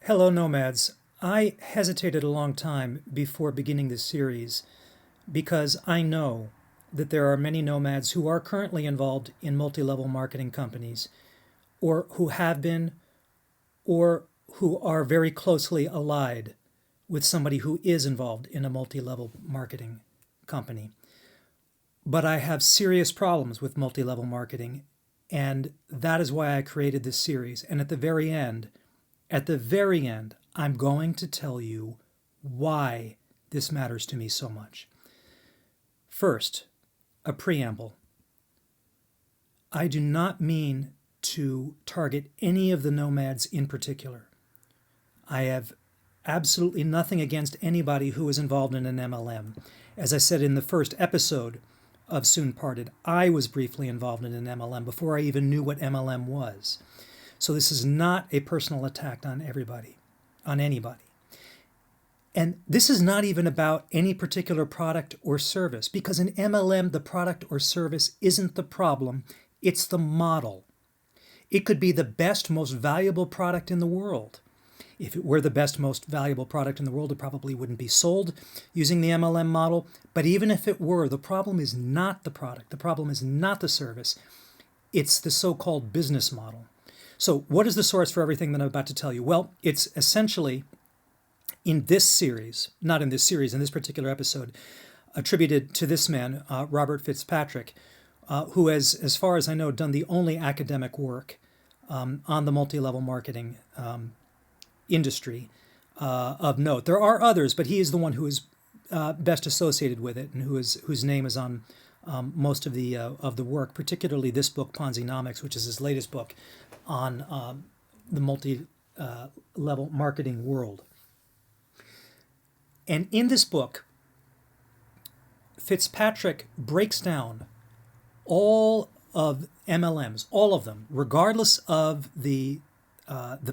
Hello, Nomads. I hesitated a long time before beginning this series because I know that there are many nomads who are currently involved in multi level marketing companies, or who have been, or who are very closely allied with somebody who is involved in a multi level marketing company. But I have serious problems with multi level marketing, and that is why I created this series. And at the very end, I'm going to tell you why this matters to me so much. First, a preamble. I do not mean to target any of the nomads in particular. I have absolutely nothing against anybody who is involved in an MLM. As I said in the first episode of Soon Parted, I was briefly involved in an MLM before I even knew what MLM was. So this is not a personal attack on anybody. And this is not even about any particular product or service, because in MLM, the product or service isn't the problem, it's the model. It could be the best, most valuable product in the world. If it were the best, most valuable product in the world, it probably wouldn't be sold using the MLM model. But even if it were, the problem is not the product. The problem is not the service. It's the so-called business model. So what is the source for everything that I'm about to tell you? Well, it's essentially in this series, not in this series, in this particular episode, attributed to this man, Robert Fitzpatrick, who has, as far as I know, done the only academic work on the multi-level marketing industry of note. There are others, but he is the one who is best associated with it and whose name is on most of the work, particularly this book, Ponzi-nomics, which is his latest book on the multi-level marketing world. And in this book, Fitzpatrick breaks down all of MLMs, all of them, regardless of the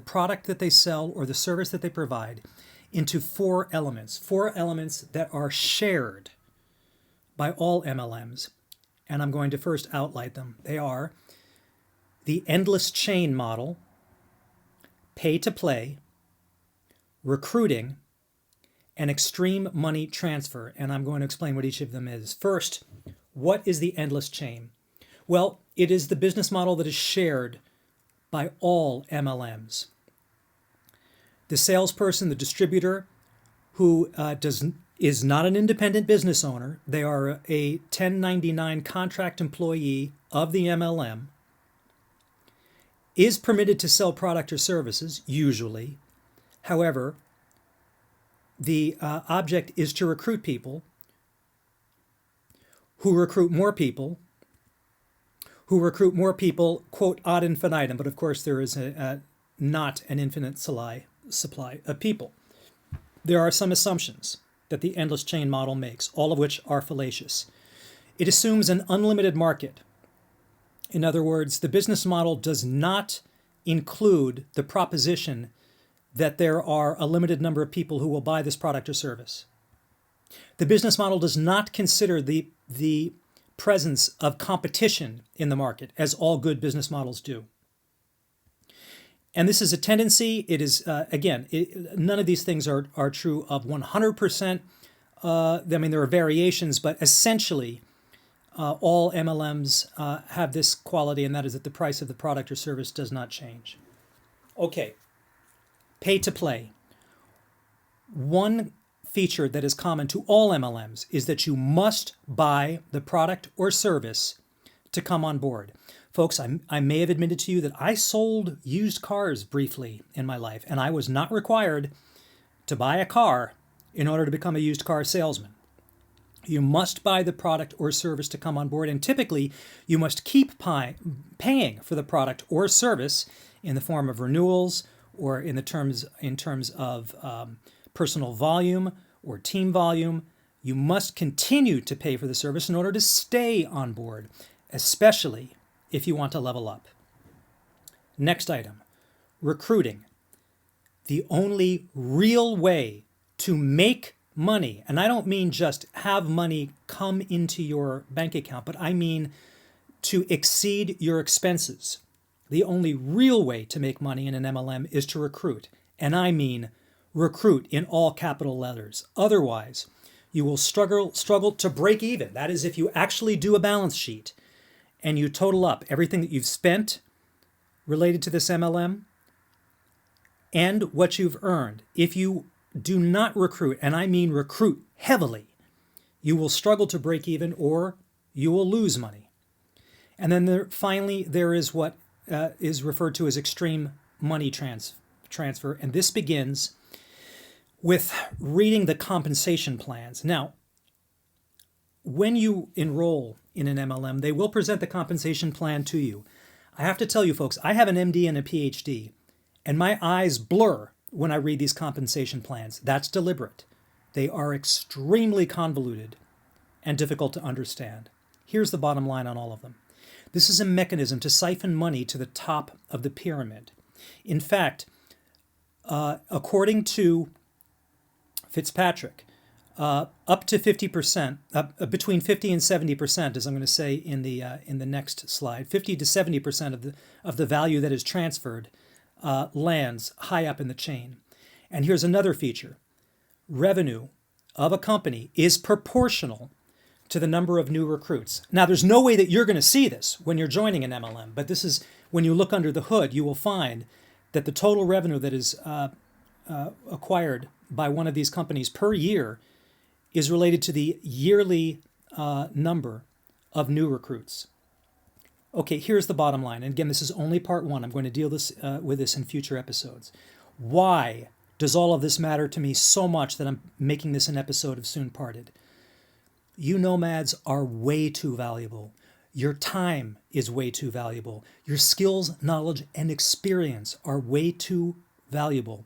product that they sell or the service that they provide, into four elements that are shared by all MLMs. And I'm going to first outline them. They are the endless chain model, pay to play, recruiting, and extreme money transfer. And I'm going to explain what each of them is. First, what is the endless chain? Well, it is the business model that is shared by all MLMs. The salesperson, the distributor, who is not an independent business owner, they are a 1099 contract employee of the MLM, is permitted to sell product or services, usually. However, the object is to recruit people who recruit more people, quote, ad infinitum. But of course, there is not an infinite supply of people. There are some assumptions that the endless chain model makes, all of which are fallacious. It assumes an unlimited market. In other words, the business model does not include the proposition that there are a limited number of people who will buy this product or service. The business model does not consider the presence of competition in the market, as all good business models do. And this is a tendency. It is, none of these things are true of 100%. There are variations, but essentially, all MLMs have this quality, and that is that the price of the product or service does not change. Okay, pay to play. One feature that is common to all MLMs is that you must buy the product or service to come on board. Folks, I may have admitted to you that I sold used cars briefly in my life, and I was not required to buy a car in order to become a used car salesman. You must buy the product or service to come on board, and typically you must keep paying for the product or service in the form of renewals or in terms of personal volume or team volume. You must continue to pay for the service in order to stay on board, especially if you want to level up. Next item, recruiting. The only real way to make money, and I don't mean just have money come into your bank account, but I mean to exceed your expenses. The only real way to make money in an MLM is to recruit. And I mean recruit in all capital letters. Otherwise, you will struggle to break even. That is, if you actually do a balance sheet and you total up everything that you've spent related to this MLM and what you've earned. If you do not recruit, and I mean recruit heavily, you will struggle to break even or you will lose money. And then finally, there is what is referred to as extreme money transfer. And this begins with reading the compensation plans. Now, when you enroll in an MLM, they will present the compensation plan to you. I have to tell you, folks, I have an MD and a PhD, and my eyes blur when I read these compensation plans. That's deliberate. They are extremely convoluted and difficult to understand. Here's the bottom line on all of them. This is a mechanism to siphon money to the top of the pyramid. In fact, according to Fitzpatrick, up to 50%, between 50 and 70%, as I'm going to say in the next slide, 50 to 70% of the value that is transferred lands high up in the chain. And here's another feature: revenue of a company is proportional to the number of new recruits. Now, there's no way that you're going to see this when you're joining an MLM, but this is when you look under the hood, you will find that the total revenue that is acquired by one of these companies per year is related to the yearly number of new recruits. Okay, here's the bottom line. And again, this is only part one. I'm going to deal with this in future episodes. Why does all of this matter to me so much that I'm making this an episode of Soon Parted? You nomads are way too valuable. Your time is way too valuable. Your skills, knowledge, and experience are way too valuable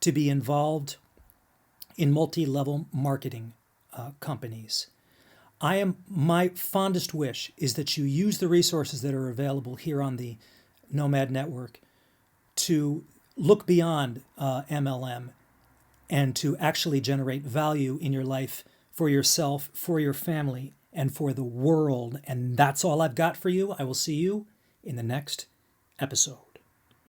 to be involved in multi-level marketing companies. My fondest wish is that you use the resources that are available here on the Nomad Network to look beyond MLM and to actually generate value in your life for yourself, for your family, and for the world. And that's all I've got for you. I will see you in the next episode.